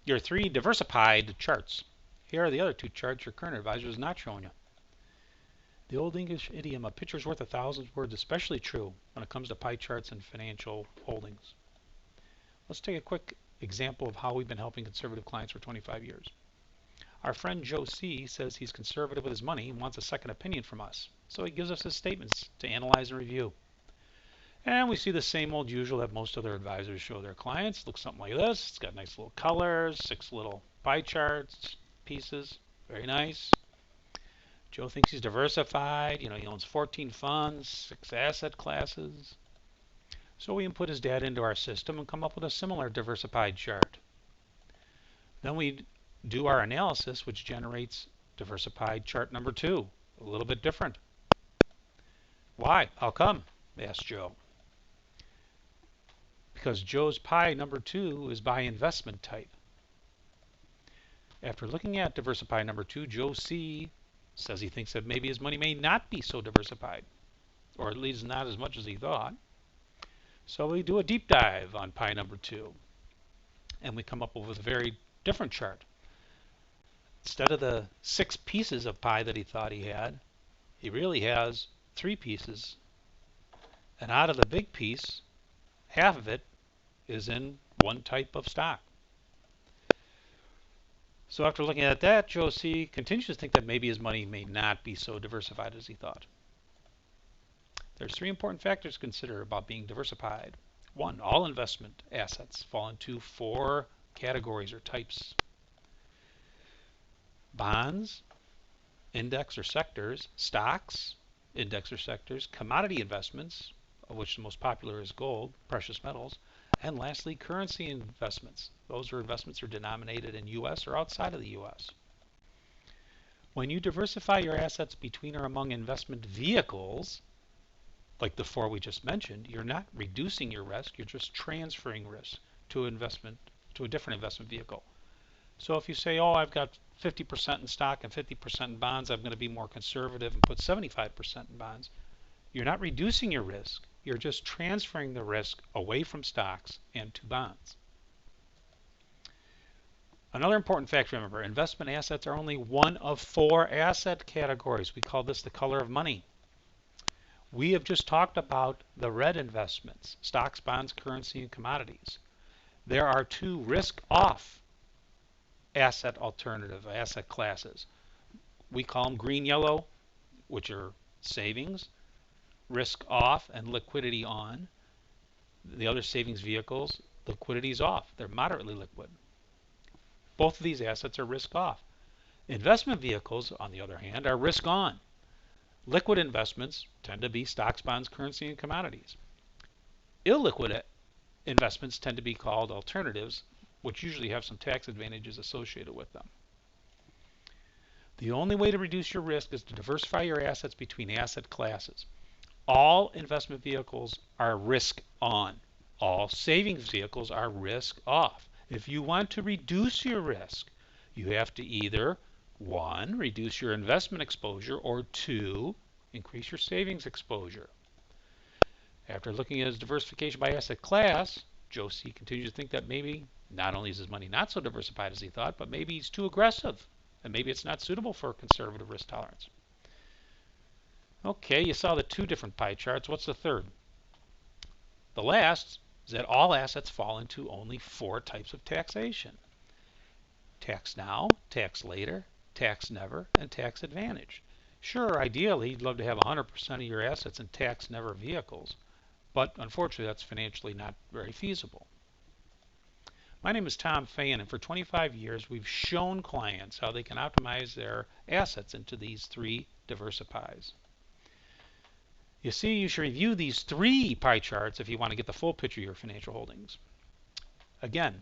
your three diversified charts. Here are the other two charts your current advisor is not showing you. The old English idiom, a picture's worth 1,000 words, especially true when it comes to pie charts and financial holdings. Let's take a quick example of how we've been helping conservative clients for 25 years. Our friend Joe C. says he's conservative with his money and wants a second opinion from us. So he gives us his statements to analyze and review. And we see the same old usual that most other advisors show their clients. Looks something like this. It's got nice little colors, 6 little pie charts, pieces. Very nice. Joe thinks he's diversified. He owns 14 funds, 6 asset classes. So we input his data into our system and come up with a similar diversified chart. Then we do our analysis, which generates diversified chart number 2, a little bit different. Why? How come? Asked Joe. Because Joe's pie number 2 is by investment type. After looking at diversified number 2, Joe C. says he thinks that maybe his money may not be so diversified, or at least not as much as he thought. So we do a deep dive on pie number 2, and we come up with a very different chart. Instead of the 6 pieces of pie that he thought he had, he really has 3 pieces. And out of the big piece, half of it is in one type of stock. So after looking at that, Joe C. continues to think that maybe his money may not be so diversified as he thought. There's 3 important factors to consider about being diversified. 1, all investment assets fall into 4 categories or types. Bonds, index or sectors, stocks, index or sectors, commodity investments, of which the most popular is gold, precious metals, and lastly, currency investments. Those are investments that are denominated in U.S. or outside of the U.S. When you diversify your assets between or among investment vehicles, like the 4 we just mentioned, you're not reducing your risk, you're just transferring risk to a different investment vehicle. So if you say, oh, I've got 50% in stock and 50% in bonds, I'm going to be more conservative and put 75% in bonds, you're not reducing your risk, you're just transferring the risk away from stocks and to bonds. Another important fact to remember, investment assets are only one of 4 asset categories. We call this the color of money. We have just talked about the red investments, stocks, bonds, currency, and commodities. There are 2 risk-off asset classes. We call them green, yellow, which are savings, risk off, and liquidity on. The other savings vehicles, liquidity is off. They're moderately liquid. Both of these assets are risk off. Investment vehicles, on the other hand, are risk on. Liquid investments tend to be stocks, bonds, currency, and commodities. Illiquid investments tend to be called alternatives, which usually have some tax advantages associated with them. The only way to reduce your risk is to diversify your assets between asset classes. All investment vehicles are risk on. All savings vehicles are risk off. If you want to reduce your risk, you have to either 1, reduce your investment exposure, or 2, increase your savings exposure. After looking at his diversification by asset class, Joe C. continues to think that maybe not only is his money not so diversified as he thought, but maybe he's too aggressive, and maybe it's not suitable for a conservative risk tolerance. Okay, you saw the 2 different pie charts. What's the third? The last is that all assets fall into only 4 types of taxation. Tax now, tax later, tax never, and tax advantage. Sure, ideally, you'd love to have 100% of your assets in tax never vehicles, but unfortunately, that's financially not very feasible. My name is Tom Fayen, and for 25 years, we've shown clients how they can optimize their assets into these 3 diversifies. You see, you should review these 3 pie charts if you want to get the full picture of your financial holdings. Again,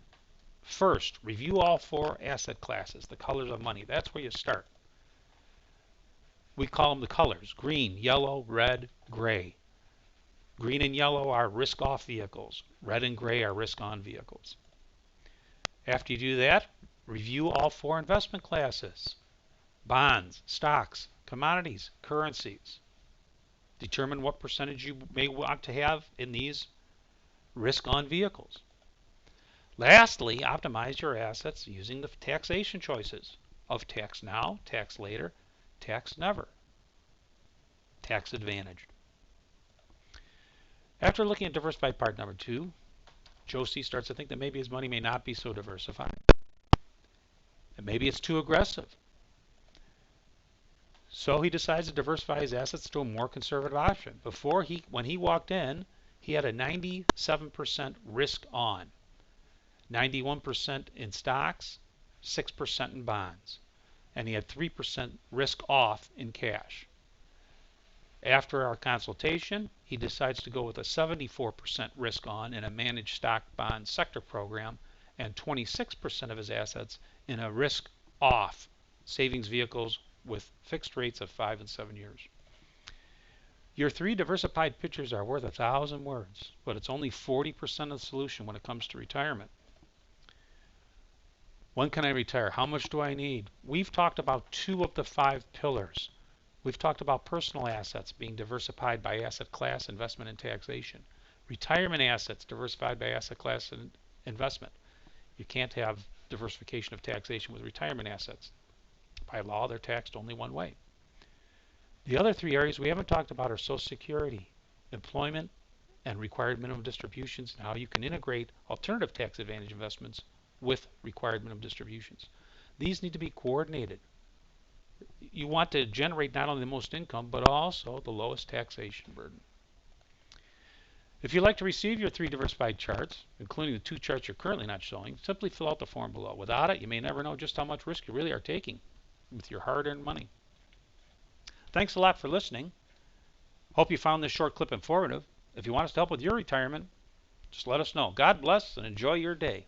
first, review all 4 asset classes, the colors of money. That's where you start. We call them the colors: green, yellow, red, gray. Green and yellow are risk-off vehicles. Red and gray are risk-on vehicles. After you do that, review all 4 investment classes: bonds, stocks, commodities, currencies. Determine what percentage you may want to have in these risk-on vehicles. Lastly, optimize your assets using the taxation choices of tax now, tax later, tax never, tax advantaged. After looking at diversified part number 2, Josie starts to think that maybe his money may not be so diversified. And maybe it's too aggressive. So he decides to diversify his assets to a more conservative option. When he walked in, he had a 97% risk on, 91% in stocks, 6% in bonds, and he had 3% risk off in cash. After our consultation, he decides to go with a 74% risk on in a managed stock bond sector program and 26% of his assets in a risk off savings vehicles with fixed rates of 5 and 7 years. Your 3 diversified pictures are worth 1,000 words, but it's only 40% of the solution when it comes to retirement. When can I retire? How much do I need? We've talked about 2 of the 5 pillars. We've talked about personal assets being diversified by asset class, investment, and taxation. Retirement assets diversified by asset class and investment. You can't have diversification of taxation with retirement assets. By law, they're taxed only one way. The other 3 areas we haven't talked about are Social Security, employment, and required minimum distributions, and how you can integrate alternative tax advantage investments with required minimum distributions. These need to be coordinated. You want to generate not only the most income, but also the lowest taxation burden. If you'd like to receive your 3 diversified charts, including the 2 charts you're currently not showing, simply fill out the form below. Without it, you may never know just how much risk you really are taking with your hard-earned money. Thanks a lot for listening. Hope you found this short clip informative. If you want us to help with your retirement, just let us know. God bless and enjoy your day.